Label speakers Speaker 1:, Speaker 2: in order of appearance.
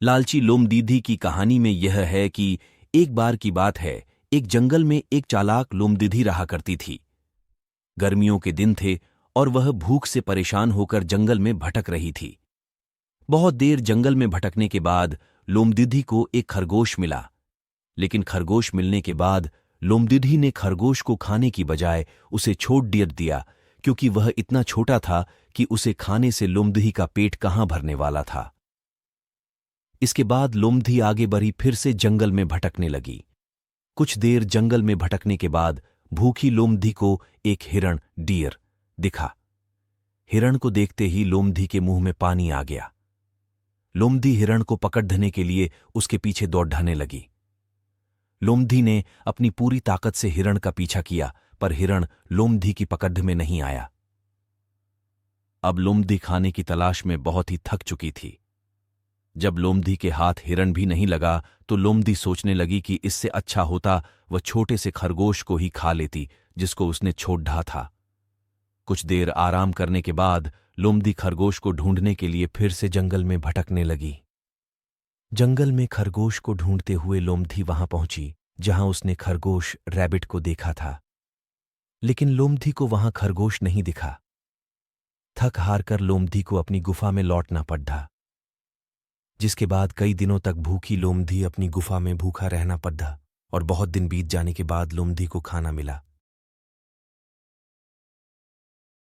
Speaker 1: लालची लोमदीदी की कहानी में यह है कि एक बार की बात है, एक जंगल में एक चालाक लोमदीदी रहा करती थी। गर्मियों के दिन थे और वह भूख से परेशान होकर जंगल में भटक रही थी। बहुत देर जंगल में भटकने के बाद लोमदीदी को एक खरगोश मिला, लेकिन खरगोश मिलने के बाद लोमदीदी ने खरगोश को खाने की बजाय उसे छोड़ दिया, क्योंकि वह इतना छोटा था कि उसे खाने से लोमदीदी का पेट कहाँ भरने वाला था। इसके बाद लोमधी आगे बढ़ी, फिर से जंगल में भटकने लगी। कुछ देर जंगल में भटकने के बाद भूखी लोमधी को एक हिरण डियर दिखा। हिरण को देखते ही लोमधी के मुंह में पानी आ गया। लोमधी हिरण को पकड़ने के लिए उसके पीछे दौड़ने लगी। लोमधी ने अपनी पूरी ताकत से हिरण का पीछा किया, पर हिरण लोमधी की पकड़ में नहीं आया। अब लोमधी खाने की तलाश में बहुत ही थक चुकी थी। जब लोमधी के हाथ हिरण भी नहीं लगा तो लोमधी सोचने लगी कि इससे अच्छा होता वह छोटे से खरगोश को ही खा लेती जिसको उसने छोड़ ढा था। कुछ देर आराम करने के बाद लोमधी खरगोश को ढूंढने के लिए फिर से जंगल में भटकने लगी। जंगल में खरगोश को ढूंढते हुए लोमधी वहां पहुंची जहां उसने खरगोश रैबिट को देखा था, लेकिन लोमधी को वहां खरगोश नहीं दिखा। थक हार कर लोमधी को अपनी गुफा में लौटना पड़ा, जिसके बाद कई दिनों तक भूखी लोमधी अपनी गुफा में भूखा रहना पड़ा और बहुत दिन बीत जाने के बाद लोमधी को खाना मिला।